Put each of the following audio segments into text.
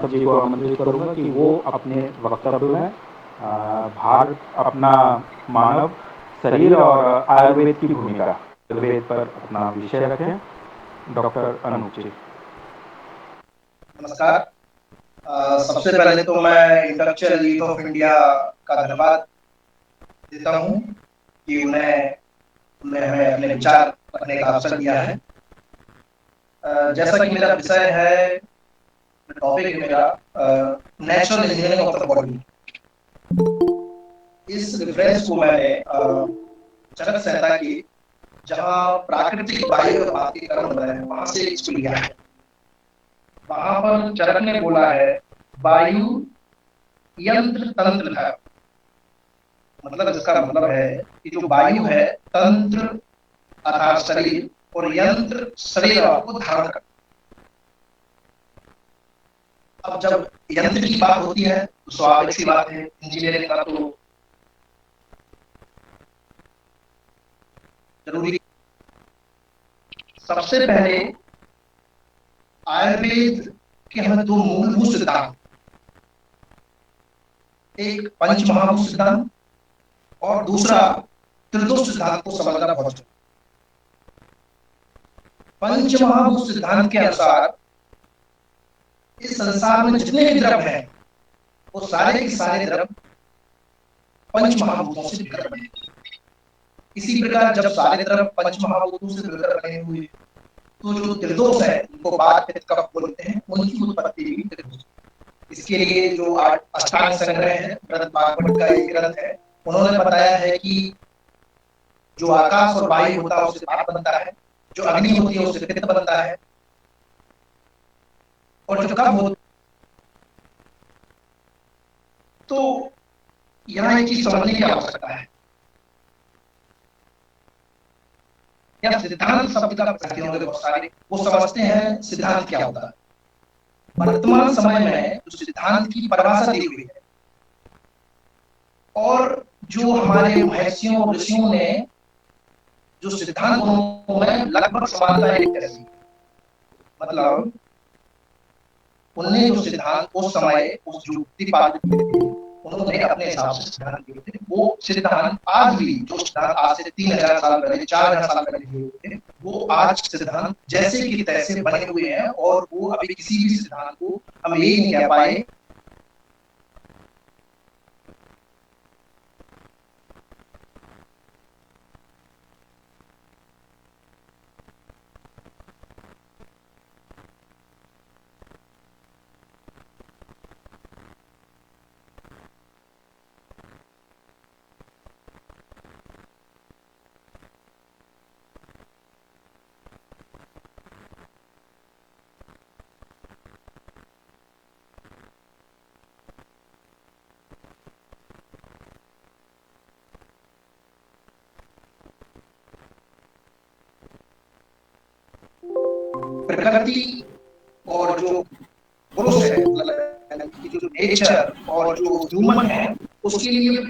पाठक जी को आमंत्रित करूंगा कि वो अपने वक्तव्य में भारत अपना मानव शरीर और आयुर्वेद की भूमिका, आयुर्वेद पर अपना विषय रखें। डॉक्टर अनूप जी। नमस्कार। सबसे पहले तो मैं इंटेलेक्चुअल लीग ऑफ इंडिया का धन्यवाद देता हूं कि उन्हें हमें अपने विचार रखने का अवसर दिया है। जैसा कि मेरा विषय है, टॉपिक है मेरा natural engineering of the body. इस रेफरेंस को मैंने चरक संहिता की, जहां प्राकृतिक वायु और भारतीय कर्म बने हैं, वहां से इसको लिया है। वहां पर चरक ने बोला है वायु यंत्र तंत्र है। मतलब इसका मतलब है कि जो वायु है तंत्र अर्थात शरीर और यंत्र शरीर को धारण कर। अब जब यंत्र की बात होती है तो स्वाभाविक सी बात है, इंजीनियरिंग का तो जरूरी। सबसे पहले आयुर्वेद के हमें दो मूलभूत सिद्धांत, एक पंच महाभूत सिद्धांत और दूसरा त्रिदोष सिद्धांत को समझना बहुत जरूरी। पंच महाभूत सिद्धांत के अनुसार इस संसार में जितने भी द्रव्य हैं वो सारे के सारे द्रव्य पंच महाभूतों से मिलकर बने। इसी प्रकार जब सारे द्रव्य पंच महाभूतों से मिलकर बने हुए तो जो त्रिदोष है, उनको वात पित्त कफ बोलते हैं, उनकी उत्पत्ति भी त्रिदोष। इसके लिए जो अष्टांग संग्रह है, भरत भागवत का एक ग्रंथ है, उन्होंने बताया है कि जो आकाश और वायु होता है उससे वात बनता है, जो अग्नि होती है उससे पित्त बनता है, और जो कफ होता। तो यहाँ एक चीज समझने की आवश्यकता है, या सिद्धांत शब्द का प्रति होंगे बहुत सारे, वो समझते हैं सिद्धांत क्या होता है। वर्तमान समय में जो सिद्धांत की परिभाषा दी हुई है और जो हमारे महर्षियों और ऋषियों ने जो सिद्धांत में लगभग समानता एक जैसी, मतलब उन्होंने जो सिद्धांत उस समय उस जो प्रतिपादित किए थे, उन्होंने अपने हिसाब से सिद्धांत दिए थे। वो सिद्धांत आज भी, जो सिद्धांत आज से 3000 साल पहले 4000 साल पहले दिए हुए थे, वो आज सिद्धांत जैसे कि तैसे बने हुए हैं और वो अभी किसी भी सिद्धांत को हम ये नहीं कह पाए प्रकृति और जो पुरुष है, जो नेचर और जो ह्यूमन है, उसके लिए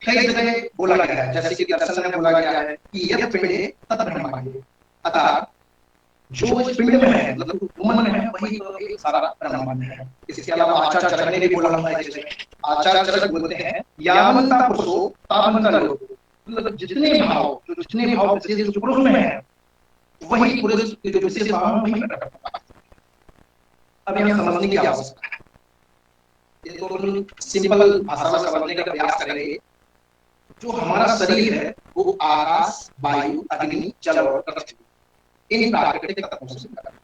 कई जगह बोला गया है। जैसे कि दर्शन में बोला गया है कि यह पिंड है तत् ब्रह्मांड, अर्थात जो इस पिंड में है, मतलब ह्यूमन में है, वही तो सारा ब्रह्मांड है। इसके अलावा आचार्य चरक ने भी बोला हुआ है, जैसे आचार्य चरक बोलते हैं यावंता पुरुषो तावंता लोको, मतलब जितने भाव जो पुरुष में है वही पुरुष के जो विशेष भाव है वही प्रकट होता है। अब यहाँ समझने की आवश्यकता है, इसको सिंपल भाषा में समझने का प्रयास करेंगे। जो हमारा शरीर है वो आकाश, वायु, अग्नि, जल और पृथ्वी, इन प्राकृतिक तत्वों से बना है।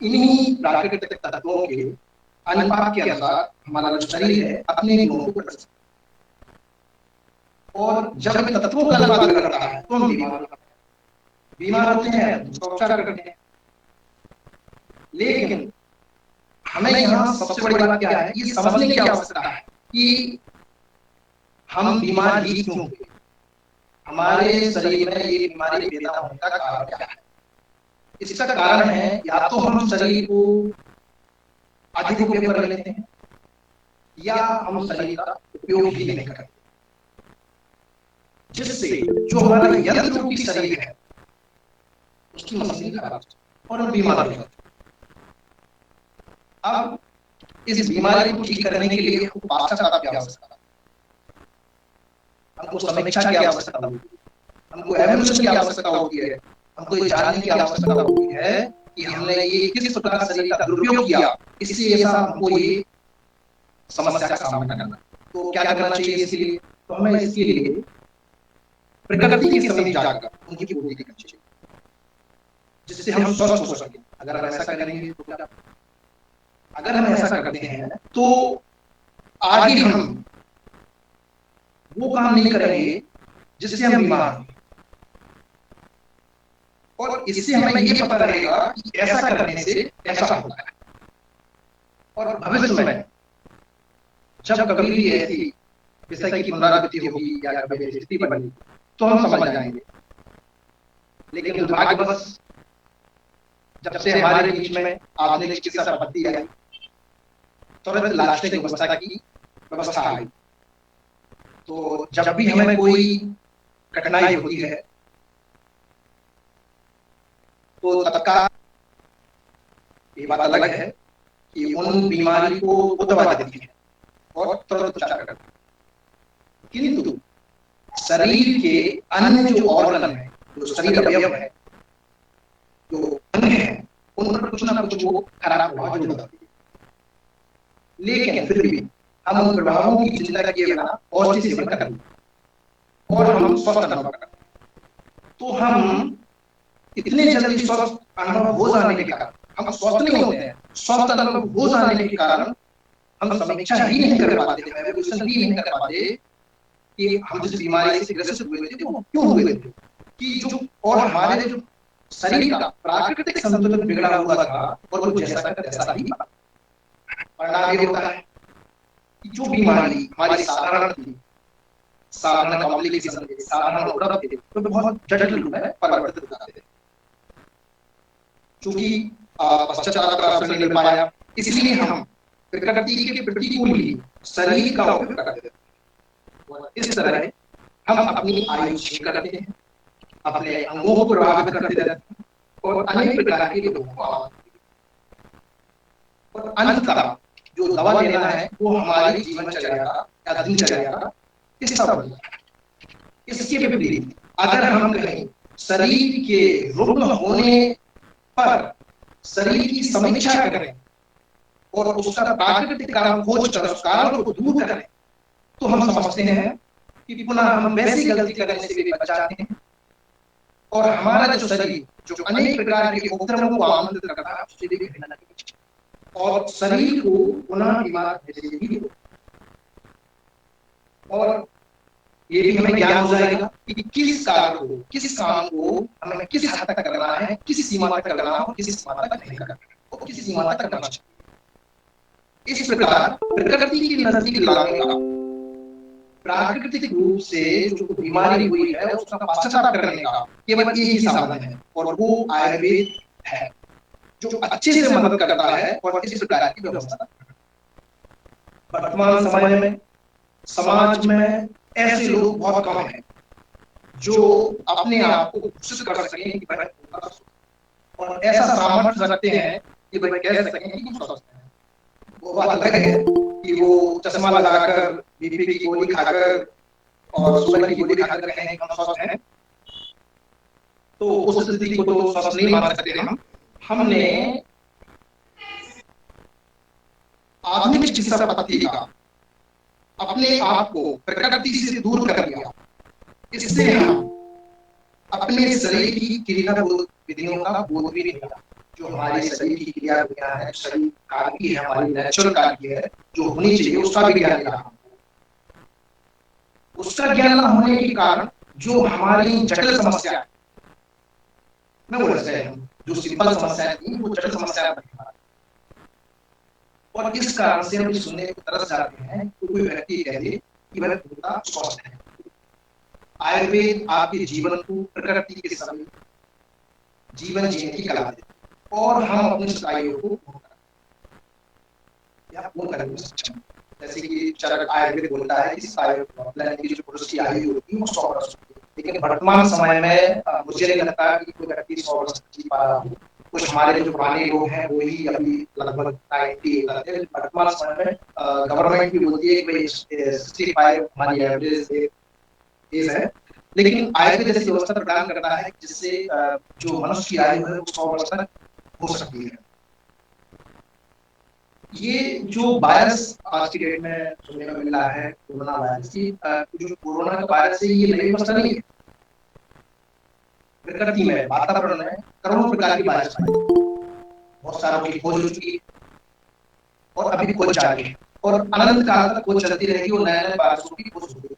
इन्हीं प्राकृतिक तत्वों के अनुपात के अनुसार हमारा जो शरीर है अपने गुणों को प्रकट करता है। और जब इन तत्वों का अनुपात बिगड़ता है तो हम बीमार होते हैं, उसका उपचार करते हैं। लेकिन हमें यहाँ सबसे बड़ी बात क्या है, ये समझने की आवश्यकता है कि हम बीमार ही क्यों हुए, हमारे शरीर में ये बीमारी पैदा होने का कारण क्या है। इसका कारण है या तो हम शरीर को अधिक उपयोग कर लेते हैं या हम शरीर का उपयोग ही नहीं करते, जिससे जो हमारा यंत्र रूपी शरीर है उसकी मशीन खराब और बीमार हो जाती है। अब इस बीमारी को ठीक करने के लिए हमको पाश्चात्य की आवश्यकता है, हमको समीक्षा की आवश्यकता होती है, हमको एवोल्यूशन की आवश्यकता होती है, हमको ये जानने की आवश्यकता होती है कि हमने ये किस प्रकार शरीर का दुरुपयोग किया, इससे ऐसा हमको ये समस्या का सामना करना। तो क्या करना चाहिए इसके लिए? तो हमें इसके लिए प्रकृति के समीप जाकर उनकी पूर्ति करनी चाहिए, जिससे हम स्वस्थ हो सके। अगर हम ऐसा करेंगे तो क्या, अगर हम ऐसा करते हैं तो आगे हम वो काम नहीं करेंगे जिससे हम बीमार हों, और इससे हमें ये पता रहेगा कि ऐसा करने से ऐसा होता है। और भविष्य में जब कभी भी ऐसी विषय की पुनरावृत्ति होगी या कभी स्थिति बनेगी तो हम समझ जाएंगे। लेकिन दुर्भाग्यवश जब से हमारे बीच में आधुनिक चिकित्सा पद्धति आई, तुरंत लास्टिक व्यवस्था की व्यवस्था आई, तो जब भी हमें कोई कठिनाई होती है तो तत्काल ये बात अलग है कि उन बीमारी को वो दबा देती है और तुरंत उपचार करती है। किंतु शरीर के अन्य जो ऑर्गन है, जो शरीर अवयव है, जो अंग है, उन पर कुछ ना कुछ वो खराब प्रभाव जरूर डालती है। लेकिन फिर भी हम उन प्रभावों की चिंता किए बिना पौष्टिक सेवन करें और हम स्वस्थ अनुभव करें, तो हम इतने जल्दी स्वस्थ अनुभव हो जाने के कारण हम स्वस्थ नहीं होते हैं। स्वस्थ अनुभव हो जाने के कारण हम समीक्षा ही नहीं कर पाते, एवोल्यूशन भी नहीं कर पाते कि हम जिस बीमारी से ग्रसित हुए थे वो क्यों हुए थे, कि जो और हमारे जो शरीर का प्राकृतिक संतुलन बिगड़ा हुआ था और वो जैसा का तैसा ही परिणाम ये होता है कि जो बीमारी हमारी साधारण थी, साधारण कॉम्प्लिकेशन थे, साधारण उपद्रव थे, तो बहुत जटिल रूप में परिवर्तित हो जाते थे। चूंकि पश्चाताप का अवसर नहीं मिल पाया, इसलिए हम प्रकृति के प्रतिकूल ही शरीर का उपयोग करते थे। इस तरह हम अपनी आयु क्षीण करते हैं, अपने अंगों को प्रभावित करते रहते हैं और अनेक प्रकार के रोगों को आमंत्रित करते हैं। और अंततः जो दवा लेना है वो हमारी जीवनचर्या का या दिनचर्या का हिस्सा बन जाता है। इसके विपरीत अगर हम कहें शरीर के रुग्ण होने पर शरीर की समीक्षा करें और उसका प्राकृतिक कारण खोज कर उस कारण को दूर करें, तो हम समझते हैं कि पुनः हम वैसी गलती करने से भी बच जाते हैं और हमारा जो शरीर जो अनेक प्रकार के उपद्रवों को आमंत्रित करता है उससे भी घृणा नहीं और शरीर को पुनः बीमार होने से भी रोकता है। और ये भी हमें ज्ञान हो जाएगा कि किस कार्य को, किस काम को हमें किस हद तक करना है, किस सीमा तक करना है, किस सीमा तक नहीं करना है और किस सीमा तक करना चाहिए। इस प्रकार प्रकृति के नजदीक लाने का, प्राकृतिक रूप से जो बीमारी हुई है उसका पश्चाताप करने का केवल एक ही साधन है और वो आयुर्वेद है, जो अच्छे से मदद करता है और इस प्रकार की व्यवस्था। वर्तमान समय में समाज में ऐसे लोग बहुत कम हैं जो अपने आप को घोषित कर सकें कि भाई और ऐसा सामर्थ्य रखते हैं कि भाई कह सकें कि हम स्वस्थ हैं। वो बात अलग है कि वो चश्मा लगाकर, बीपी की गोली खाकर और शुगर की गोली खाकर कहें कि हम स्वस्थ हैं, तो उस स्थिति को तो स्वस्थ नहीं मान सकते हम। हमने आधुनिक चिकित्सा पद्धति का अपने आप को प्रकृति से दूर कर दिया। इससे हम अपने शरीर की क्रिया विधियों का बोध भी नहीं किया, जो हमारे शरीर की क्रिया विधियां है, शरीर कार्य है, हमारी नेचुरल कार्य है जो होनी चाहिए, उसका भी ज्ञान रहा। उसका ज्ञान न होने के कारण जो हमारी जटिल समस्या है, मैं बोल रहे हैं जो सिंपल समस्या थी वो जटिल समस्या बन गई। और इस कारण से हम सुनने को तरस जाते हैं तो कोई व्यक्ति कह दे कि वह पूरा स्वस्थ है। आयुर्वेद आपके जीवन को प्रकृति के समीप जीवन जीने की कला देते और हम अपनी सच्चाइयों को पूर्ण करने में सक्षम। जैसे कि चरक आयुर्वेद बोलता है कि जो पुरुष की आयु होती है वो 100 वर्ष होती है, लेकिन वर्तमान समय में मुझे नहीं लगता कि कोई व्यक्ति 100 वर्ष जी पा रहा हो। कुछ हमारे जो पुराने लोग हैं वो ही अभी लगभग 90 करते हैं। वर्तमान समय में गवर्नमेंट भी बोलती है कि भाई 65 हमारी एवरेज एज है, लेकिन आयुर्वेद ऐसी व्यवस्था प्रदान करता है जिससे जो मनुष्य की आयु है वो 100 वर्ष तक हो सकती है। ये जो वायरस आज की डेट में सुनने को मिल रहा है कोरोना वायरस की, जो कोरोना का वायरस है ये नई व्यवस्था नहीं है। प्रकृति में, वातावरण में करोड़ों प्रकार की वायरस पाई, बहुत सारों की खोज हो चुकी है और अभी खोज जारी है और अनंत काल तक खोज चलती रहेगी और नए नए वायरसों की खोज होगी।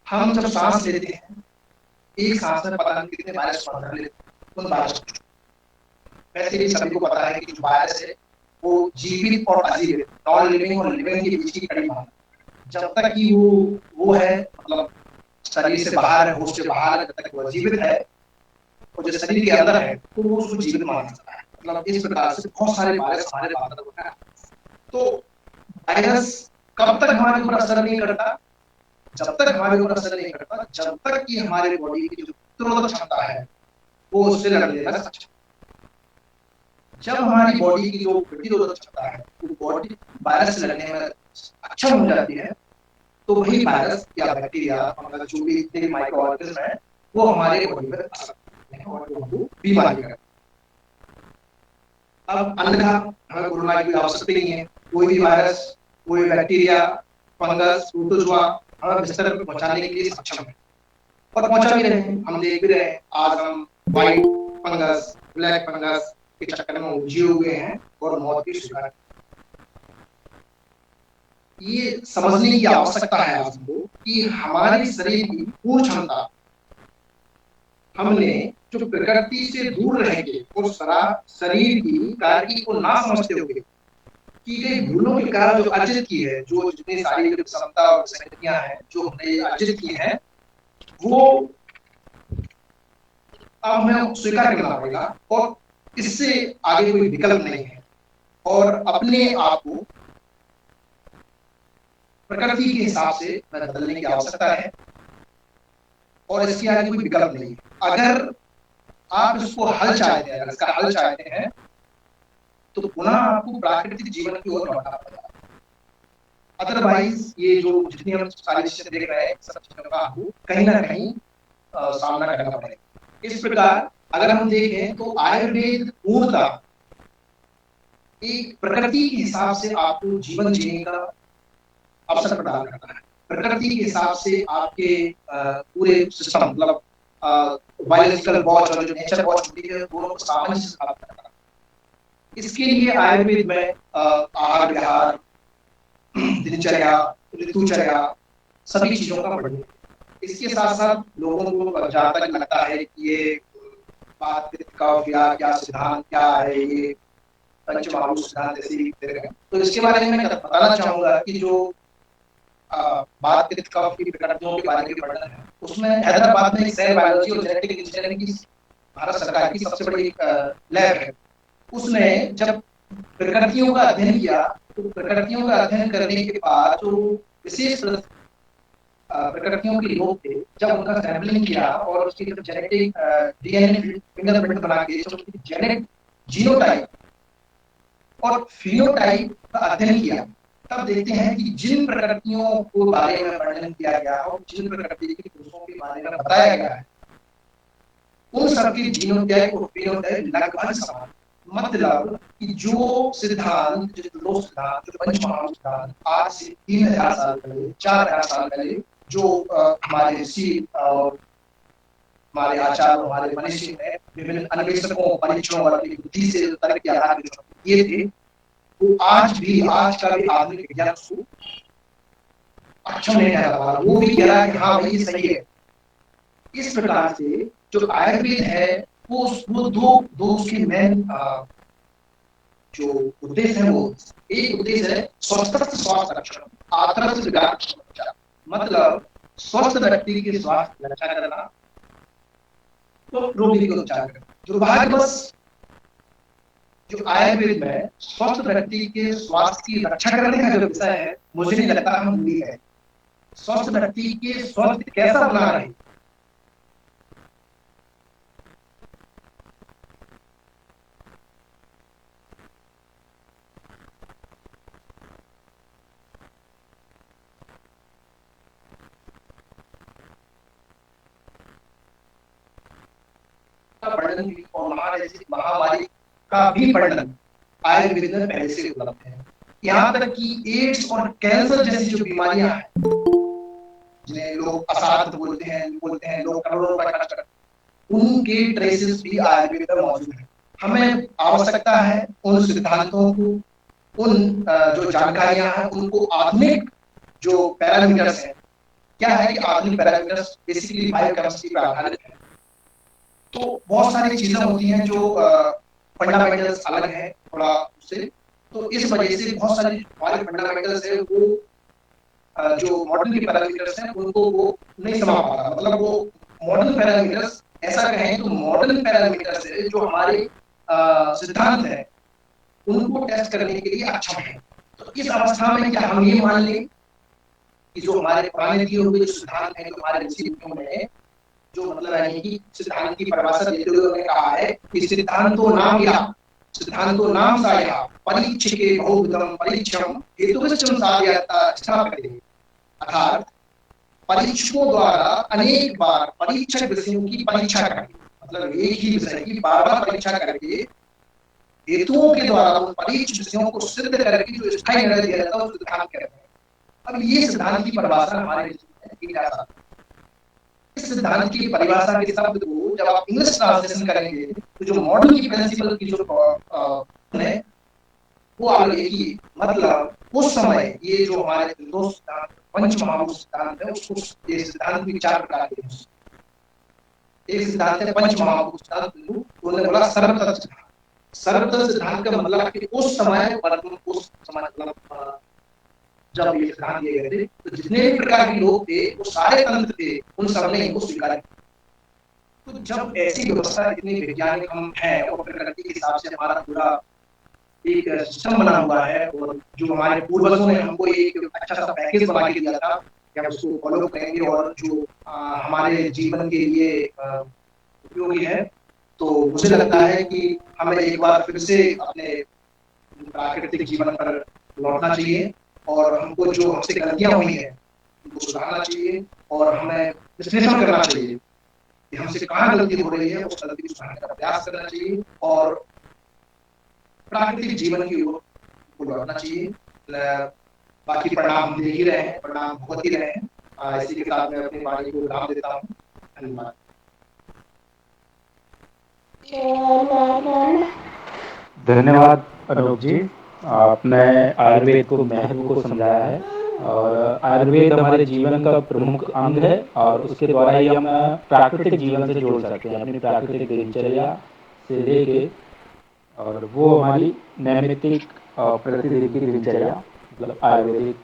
हम जब सांस लेते हैं, एक सांस में पता नहीं कितने वायरस को अंदर लेते हैं, उन वायरस को। वैसे भी सभी को पता है कि जो वायरस है वो जीवित और अजीवित, नॉन लिविंग और लिविंग के बीच की कड़ी माना। जब तक कि वो है, मतलब शरीर से बाहर है, होश से बाहर है, जब तक वो जीवित है, और जो शरीर के अंदर है तो वो उसको जीवित माना जाता है। मतलब इस प्रकार से बहुत सारे वायरस हमारे वातावरण में। तो वायरस कब तक हमारे ऊपर असर नहीं करता? जब तक हमारे ऊपर असर नहीं करता, जब तक कि हमारे बॉडी की जो प्रतिरोधक क्षमता है वो उससे लड़ने में सक्षम। जब हमारी बॉडी की जो प्रतिरोधक क्षमता है वो बॉडी वायरस से लड़ने में अक्षम हो जाती है, तो वही वायरस या बैक्टीरिया, मतलब जो भी माइक्रो ऑर्गेनिज्म है, वो हमारे बॉडी पर असर करते हैं और वो हमको बीमारी करते हैं। अब अन्यथा हमें कोरोना की आवश्यकता नहीं है। कोई भी वायरस, कोई बैक्टीरिया, फंगस, प्रोटोजोआ हमें बिस्तर पर पहुंचाने के लिए सक्षम है और पहुंचा भी रहे हैं। हम देख भी रहे हैं, आज हम व्हाइट फंगस, ब्लैक फंगस के चक्कर में उलझे हुए हैं और मौत की शिकार। ये समझने की आवश्यकता है आपको कि हमारे शरीर की पूर्ण क्षमता हमने जो प्रकृति से दूर रह के और शरीर की कार्य को ना समझते हुए की गई भूलों के कारण जो अर्जित की है, जो जितनी सारी क्षमता और संगतियां हैं जो हमने अर्जित की है, वो अब हमें स्वीकार करना पड़ेगा और इससे आगे कोई विकल्प नहीं है। और अपने आप को प्रकृति के हिसाब से बदलने की आवश्यकता है और इसके आगे कोई विकल्प नहीं है। अगर आप इसको हल चाहते हैं, अगर इसका हल चाहते हैं, तो पुनः आपको प्राकृतिक जीवन की ओर लौटना पड़ेगा। अदरवाइज ये जो जितनी हम सारी चीजें देख रहे हैं, सब चीजों का आपको कहीं ना कहीं सामना करना पड़ेगा। इस प्रकार अगर हम देखें तो आयुर्वेद पूर्णतः एक प्रकृति के हिसाब से आपको जीवन जीने का अवसर प्रदान करता है। प्रकृति के हिसाब से आपके पूरे सिस्टम, मतलब बायोलॉजिकल वॉच और जो नेचर वॉच होती है, दोनों को सामंजस्य स्थापित करता है। इसके लिए आयुर्वेद में आहार विहार, दिनचर्या, ऋतुचर्या, सभी चीजों का वर्णन। इसके साथ साथ लोगों को जहाँ तक लगता है कि ये बात का क्या सिद्धांत क्या है, ये पंचमहाभूत सिद्धांत ऐसे तो इसके बारे में मैं बताना चाहूंगा कि जो बात पित्त कफ की प्रकृतियों के बारे में वर्णन है, उसमें हैदराबाद में सेल बायोलॉजी और जेनेटिक इंजीनियरिंग की भारत सरकार की सबसे बड़ी लैब है। उसने जब प्रकृतियों का अध्ययन किया, तो प्रकृतियों का अध्ययन करने के बाद जो विशेष प्रकृतियों के लोग थे, जब उनका सैंपलिंग किया और उसकी जब जेनेटिक डीएनए फिंगरप्रिंट बना के जब उसकी जेनेटिक जीनोटाइप और फिनोटाइप का अध्ययन किया, तब देखते हैं कि जिन प्रकृतियों को बारे में वर्णन किया गया और जिन प्रकृति के पुरुषों के बारे में बताया गया है, उन सबके जीनोटाइप और फिनोटाइप लगभग समान। मतलब कि जो सिद्धांत, जो सिद्धांत, जो पंचमहाभूत सिद्धांत आज से 3000 साल पहले, 4000 साल पहले जो हमारे ऋषि और हमारे आचार्य, हमारे मनीषी ने विभिन्न अन्वेषकों, परीक्षणों और अपनी बुद्धि से तर्क के आधार पर किए थे, वो आज का भी आधुनिक विज्ञान उसको अक्षम नहीं कह रहा। वो भी कह रहा है कि हाँ भाई ये सही है। इस प्रकार से जो आयुर्वेद है वो दो उसके मेन जो उद्देश्य है, वो एक उद्देश्य है स्वास्थ्य रक्षण, आतरस विकार, मतलब स्वस्थ व्यक्ति के स्वास्थ्य की रक्षा करना, तो रोगी का उपचार करना। दुर्भाग्यवश जो आयुर्वेद में स्वस्थ व्यक्ति के स्वास्थ्य की रक्षा करने का जो विषय है, मुझे नहीं लगता हम भूल गए। स्वस्थ व्यक्ति के स्वास्थ्य कैसा बना रहे, वर्णन भी और जैसी महामारी का भी वर्णन आयुर्वेद में पहले से उपलब्ध है। यहाँ तक कि एड्स और कैंसर जैसी जो बीमारियां हैं, जिन्हें लोग असाध्य बोलते हैं लोग करोड़ों रुपए खर्च करते हैं, उनके ट्रेसेस भी आयुर्वेद में मौजूद है। हमें आवश्यकता है उन सिद्धांतों को, उन जो जानकारियां हैं उनको आधुनिक जो पैरामीटर्स हैं, क्या है कि आधुनिक पैरामीटर्स बेसिकली बायोकेमिस्ट्री पर आधारित है। तो बहुत सारी चीजें होती हैं जो फंडामेंटल्स अलग है थोड़ा उससे, तो इस वजह से बहुत सारी हमारे फंडामेंटल्स है वो जो मॉडर्न के पैरामीटर्स हैं उनको वो नहीं समझ पाता। मतलब वो मॉडर्न पैरामीटर्स, ऐसा कहें तो मॉडर्न पैरामीटर्स है जो हमारे सिद्धांत है उनको टेस्ट करने के लिए अक्षम है। तो इस अवस्था में क्या हम ये मान लें कि जो हमारे पुराने दिए हुए जो सिद्धांत है, जो हमारे ऋषि मुनियों ने जो मतलब है कि सिद्धांत की परिभाषा देते हुए उन्होंने कहा है कि सिद्धांतो नाम या सिद्धांतो नाम साया परीक्षके बहुविधम परीक्षम हेतुविश्चम साधयता स्थापयते, अर्थात परीक्षकों द्वारा अनेक बार परीक्षक विषयों की परीक्षा करके, मतलब एक ही विषय की बार बार परीक्षा करके हेतुओं के द्वारा उन परीक्षित विषयों को सिद्ध करके जो स्थायी निर्णय दिया जाता है उस सिद्धांत कहते हैं। अब ये सिद्धांत की परिभाषा हमारे दी जा सकती है। इस सिद्धांत की परिभाषा के शब्द को जब आप इंग्लिश ट्रांसलेशन करेंगे तो जो मॉडल की प्रिंसिपल की जो है वो आप देखिए, मतलब उस समय ये जो हमारे दो सिद्धांत पंच महाभूत सिद्धांत है उसको ये सिद्धांत भी चार प्रकार के हैं। एक सिद्धांत है पंच महाभूत सिद्धांत, उन्होंने बोला सर्वतंत्र सिद्धांत का मतलब कि उस समय मतलब जब ये सिद्धांत दिए गए थे तो जितने भी प्रकार के लोग थे वो सारे तंत्र थे, उन सबने इनको स्वीकार किया। तो जब ऐसी व्यवस्था इतनी वैज्ञानिक हम है और प्रकृति के हिसाब से हमारा पूरा एक सिस्टम बना हुआ है और जो हमारे पूर्वजों ने हमको एक अच्छा सा पैकेज बना के दिया था कि हम उसको फॉलो करेंगे और जो हमारे जीवन के लिए उपयोगी है, तो मुझे लगता है कि हमें एक बार फिर से अपने प्राकृतिक जीवन पर लौटना चाहिए और हमको जो हमसे गलतियां हुई हैं उनको सुधारना चाहिए और हमें विश्लेषण करना चाहिए कि हमसे कहाँ गलती हो रही है, उस गलती को सुधारने का प्रयास करना चाहिए और प्राकृतिक जीवन की ओर लौटना चाहिए। बाकी परिणाम हम देख ही रहे हैं, परिणाम भुगत ही रहे हैं। इसी के साथ मैं अपनी वाणी को विराम देता हूँ। धन्यवाद। धन्यवाद अनूप जी, आपने आयुर्वेद को महत्व को समझाया है और आयुर्वेद हमारे जीवन का प्रमुख अंग है और उसके द्वारा ही हम प्राकृतिक जीवन से जोड़ सकते हैं अपनी प्राकृतिक दिनचर्या से लेके, और वो हमारी नैमित्तिक प्रतिदिन की दिनचर्या मतलब आयुर्वेदिक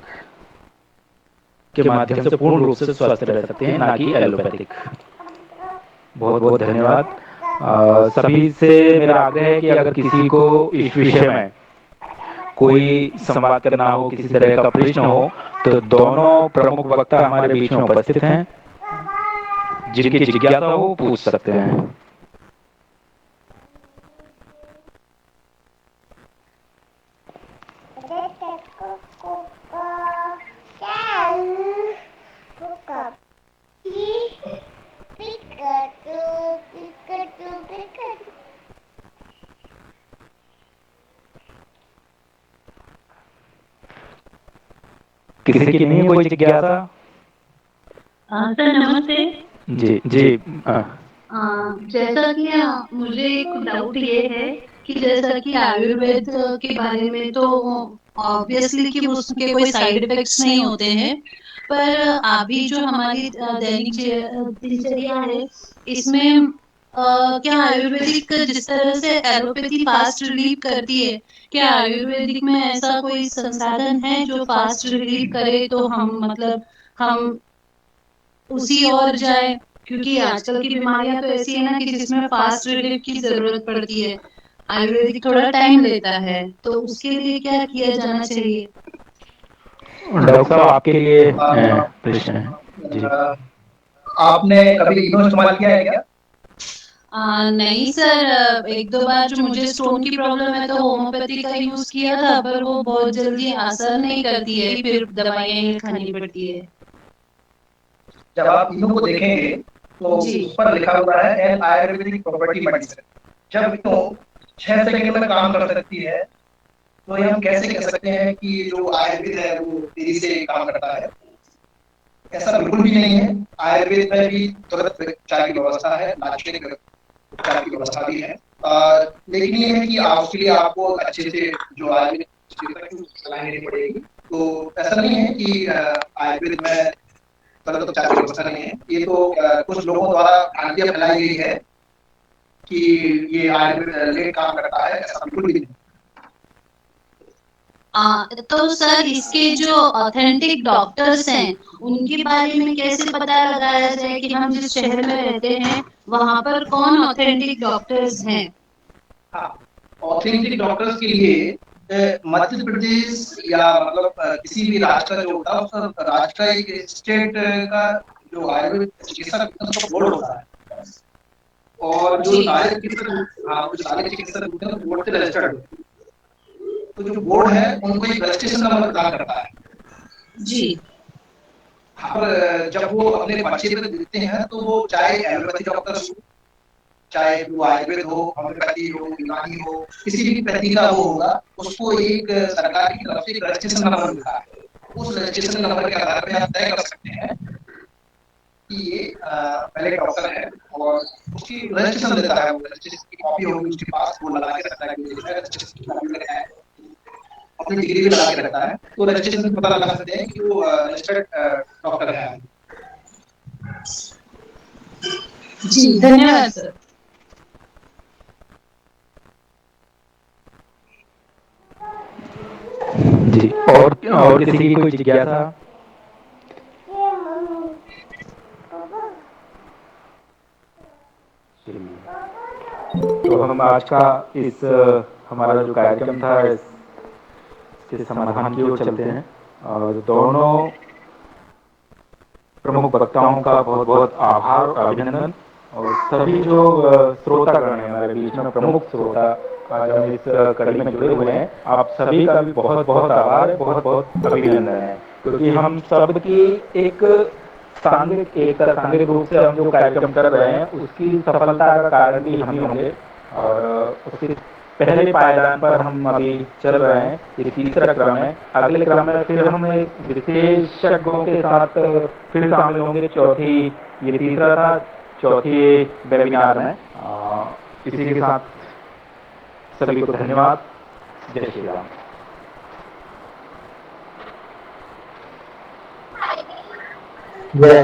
के माध्यम से पूर्ण रूप से स्वस्थ रह सकते हैं, ना कि एलोपैथिक। बहुत बहुत धन्यवाद। सभी से मेरा आग्रह है कि अगर किसी को इस विषय में कोई संवाद करना हो, किसी तरह का प्रश्न हो, तो दोनों प्रमुख वक्ता हमारे बीच में उपस्थित हैं, जिनकी जिज्ञासा हो पूछ सकते हैं। किसी की नहीं कोई जिज्ञासा? सर नमस्ते। जी जी। जैसा कि मुझे एक डाउट ये है कि जैसा कि आयुर्वेद के बारे में तो ऑब्वियसली कि उसके कोई साइड इफेक्ट्स नहीं होते हैं, पर अभी जो हमारी दैनिक दिनचर्या है इसमें क्या आयुर्वेदिक जिस तरह से एलोपैथी फास्ट रिलीव करती है, क्या आयुर्वेदिक में ऐसा कोई संसाधन है जो फास्ट रिलीव करे तो हम उसी ओर जाए? क्योंकि आजकल की बीमारियां तो ऐसी है ना कि जिसमें फास्ट रिलीफ की जरूरत पड़ती है, आयुर्वेदिक थोड़ा टाइम लेता है, तो उसके लिए क्या किया जाना चाहिए? डॉक्टर साहब आपके लिए प्रश्न है जी। आपने कभी इनो इस्तेमाल किया है क्या? नहीं सर, एक दो बार जो मुझे स्टोन की प्रॉब्लम है तो होम्योपैथी का यूज किया था, पर वो बहुत जल्दी असर नहीं करती है, फिर दवाइयां खानी पड़ती है। जब आप इनो को देखेंगे तो जी। उस पर लिखा हुआ है एन आयुर्वेदिक प्रॉपर्टी मेडिसिन। जब तो 6 सेकंड में काम कर सकती है, तो ये हम कैसे कह सकते हैं कि जो आयुर्वेद है वो तेजी से काम करता है? ऐसा बिल्कुल भी नहीं है। आयुर्वेद में भी तुरंत उपचार की व्यवस्था है, लाक्षणिक उपचार की व्यवस्था भी है। लेकिन ये है कि आप उसके लिए आपको अच्छे से जो आयुर्वेद चिकित्सक की सलाह लेनी पड़ेगी। तो ऐसा नहीं है कि आयुर्वेद में तुरंत उपचार की व्यवस्था नहीं है। ये तो कुछ लोगों द्वारा भ्रांतियां फैलाई गई है कि ये आयुर्वेद लेट काम करता है, ऐसा बिल्कुल भी नहीं। तो सर इसके जो ऑथेंटिक डॉक्टर्स हैं उनके बारे में कैसे पता लगाया जाए कि हम जिस शहर में रहते हैं वहां पर कौन ऑथेंटिक डॉक्टर्स हैं? हाँ, ऑथेंटिक डॉक्टर्स के लिए मध्य प्रदेश या मतलब किसी भी राज्य का जो होता है उसका राज्य का एक स्टेट का जो आयुर्वेद चिकित्सक होता है उसका बोर्ड होता है। और जो जी। सारे चिकित्सक, हाँ, जो सारे चिकित्सक होते हैं बोर्ड से रजिस्टर्ड होते हैं। तो जो बोर्ड है उनको एक रजिस्ट्रेशन नंबर प्रदान करता है। जी। और जब वो अपने पर्चे पे देते हैं तो वो चाहे एलोपैथी डॉक्टर हो, चाहे वो आयुर्वेद हो, होम्योपैथी हो, यूनानी हो, किसी भी पैथी का वो होगा, उसको एक सरकार की तरफ से एक रजिस्ट्रेशन नंबर मिलता है। उस रजिस्ट्रेशन नंबर के आधार पर आप तय कर सकते हैं कि ये पहले डॉक्टर है। और उसकी रजिस्ट्रेशन देता है, वो रजिस्ट्रेशन की कॉपी होगी उसके पास, वो लगा के रखता है कि देखना है रजिस्ट्रेशन की कॉपी लगाया है, अपनी डिग्री भी लगा के रखता है। तो रजिस्ट्रेशन से पता लगा सकते हैं कि वो रजिस्टर्ड डॉक्टर है। जी धन्यवाद सर। जी, और किसी की कोई जिज्ञासा? तो हम आज का इस हमारा जो कार्यक्रम था इसके समाधान की ओर चलते हैं। और दोनों प्रमुख वक्ताओं का बहुत बहुत आभार और अभिनंदन। और सभी जो श्रोतागण हैं हमारे बीच में, प्रमुख श्रोता आज हम इस कड़ी में जुड़े हुए हैं, आप सभी का भी बहुत बहुत आभार है, बहुत बहुत अभिनंदन है। क्योंकि हम सब की एक सांघिक रूप से हम जो कार्यक्रम कर रहे हैं उसकी सफलता का कारण भी हम ही होंगे। और उसके पहले पायदान पर हम अभी चल रहे हैं, ये तीसरा क्रम है। अगले क्रम में फिर हम एक विशेषज्ञों के साथ फिर शामिल होंगे, ये तीसरा था, चौथी वेबिनार में। इसी के साथ सभी को धन्यवाद। जय श्री राम। जय